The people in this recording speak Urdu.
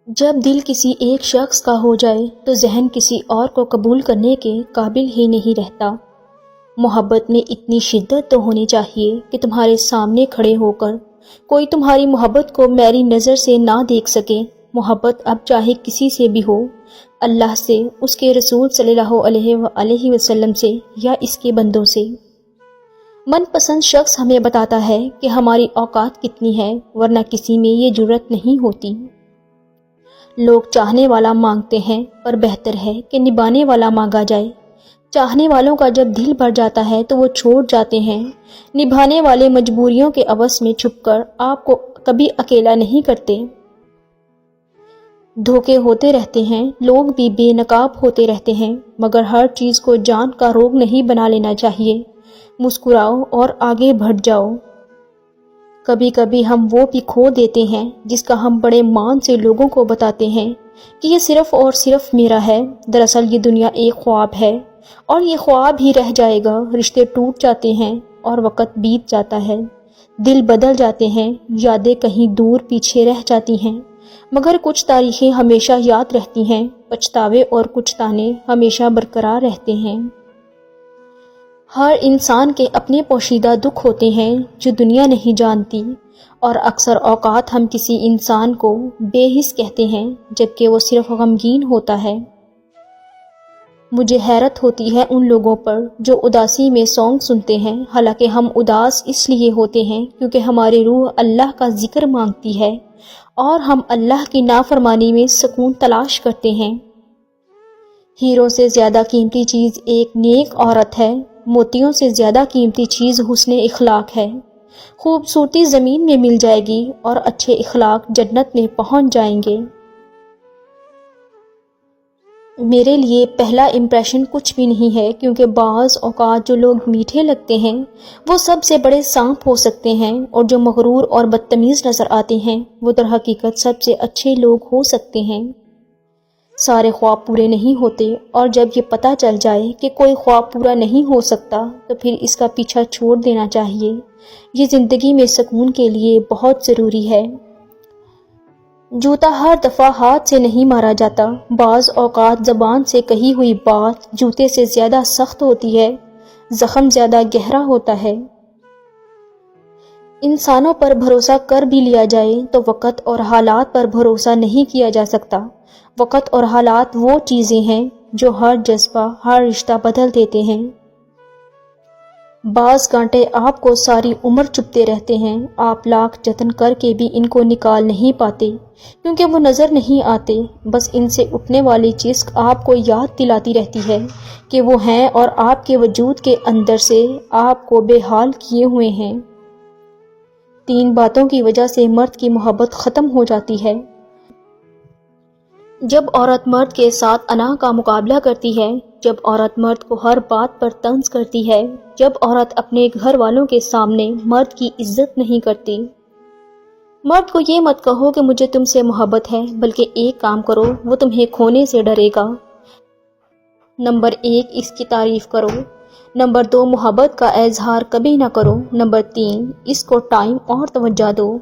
جب دل کسی ایک شخص کا ہو جائے تو ذہن کسی اور کو قبول کرنے کے قابل ہی نہیں رہتا۔ محبت میں اتنی شدت تو ہونی چاہیے کہ تمہارے سامنے کھڑے ہو کر کوئی تمہاری محبت کو میری نظر سے نہ دیکھ سکے۔ محبت اب چاہے کسی سے بھی ہو، اللہ سے، اس کے رسول صلی اللہ علیہ وسلم سے، یا اس کے بندوں سے۔ من پسند شخص ہمیں بتاتا ہے کہ ہماری اوقات کتنی ہے، ورنہ کسی میں یہ جرأت نہیں ہوتی۔ لوگ چاہنے والا مانگتے ہیں، پر بہتر ہے کہ نبھانے والا مانگا جائے۔ چاہنے والوں کا جب دل بھر جاتا ہے تو وہ چھوڑ جاتے ہیں۔ نبھانے والے مجبوریوں کے عوض میں چھپ کر آپ کو کبھی اکیلا نہیں کرتے۔ دھوکے ہوتے رہتے ہیں، لوگ بھی بے نقاب ہوتے رہتے ہیں، مگر ہر چیز کو جان کا روگ نہیں بنا لینا چاہیے۔ مسکراؤ اور آگے بڑھ جاؤ۔ کبھی کبھی ہم وہ بھی کھو دیتے ہیں جس کا ہم بڑے مان سے لوگوں کو بتاتے ہیں کہ یہ صرف اور صرف میرا ہے۔ دراصل یہ دنیا ایک خواب ہے اور یہ خواب ہی رہ جائے گا۔ رشتے ٹوٹ جاتے ہیں اور وقت بیت جاتا ہے، دل بدل جاتے ہیں، یادیں کہیں دور پیچھے رہ جاتی ہیں، مگر کچھ تاریخیں ہمیشہ یاد رہتی ہیں، پچھتاوے اور کچھ تانے ہمیشہ برقرار رہتے ہیں۔ ہر انسان کے اپنے پوشیدہ دکھ ہوتے ہیں جو دنیا نہیں جانتی، اور اکثر اوقات ہم کسی انسان کو بے حس کہتے ہیں جبکہ وہ صرف غمگین ہوتا ہے۔ مجھے حیرت ہوتی ہے ان لوگوں پر جو اداسی میں سونگ سنتے ہیں، حالانکہ ہم اداس اس لیے ہوتے ہیں کیونکہ ہماری روح اللہ کا ذکر مانگتی ہے اور ہم اللہ کی نافرمانی میں سکون تلاش کرتے ہیں۔ ہیروں سے زیادہ قیمتی چیز ایک نیک عورت ہے، موتیوں سے زیادہ قیمتی چیز حسن اخلاق ہے۔ خوبصورتی زمین میں مل جائے گی اور اچھے اخلاق جنت میں پہنچ جائیں گے۔ میرے لیے پہلا امپریشن کچھ بھی نہیں ہے، کیونکہ بعض اوقات جو لوگ میٹھے لگتے ہیں وہ سب سے بڑے سانپ ہو سکتے ہیں، اور جو مغرور اور بدتمیز نظر آتے ہیں وہ در حقیقت سب سے اچھے لوگ ہو سکتے ہیں۔ سارے خواب پورے نہیں ہوتے، اور جب یہ پتہ چل جائے کہ کوئی خواب پورا نہیں ہو سکتا تو پھر اس کا پیچھا چھوڑ دینا چاہیے۔ یہ زندگی میں سکون کے لیے بہت ضروری ہے۔ جوتا ہر دفعہ ہاتھ سے نہیں مارا جاتا۔ بعض اوقات زبان سے کہی ہوئی بات جوتے سے زیادہ سخت ہوتی ہے، زخم زیادہ گہرا ہوتا ہے۔ انسانوں پر بھروسہ کر بھی لیا جائے تو وقت اور حالات پر بھروسہ نہیں کیا جا سکتا۔ وقت اور حالات وہ چیزیں ہیں جو ہر جذبہ، ہر رشتہ بدل دیتے ہیں۔ بعض کانٹے آپ کو ساری عمر چبھتے رہتے ہیں، آپ لاکھ جتن کر کے بھی ان کو نکال نہیں پاتے، کیونکہ وہ نظر نہیں آتے۔ بس ان سے اٹھنے والی چسک آپ کو یاد دلاتی رہتی ہے کہ وہ ہیں، اور آپ کے وجود کے اندر سے آپ کو بے حال کیے ہوئے ہیں۔ 3 باتوں کی وجہ سے مرد کی محبت ختم ہو جاتی ہے۔ جب عورت مرد کے ساتھ انا کا مقابلہ کرتی ہے، جب عورت مرد کو ہر بات پر طنز کرتی ہے، جب عورت اپنے گھر والوں کے سامنے مرد کی عزت نہیں کرتی۔ مرد کو یہ مت کہو کہ مجھے تم سے محبت ہے، بلکہ ایک کام کرو، وہ تمہیں کھونے سے ڈرے گا۔ نمبر 1 اس کی تعریف کرو۔ نمبر 2 محبت کا اظہار کبھی نہ کرو۔ نمبر 3 اس کو ٹائم اور توجہ دو۔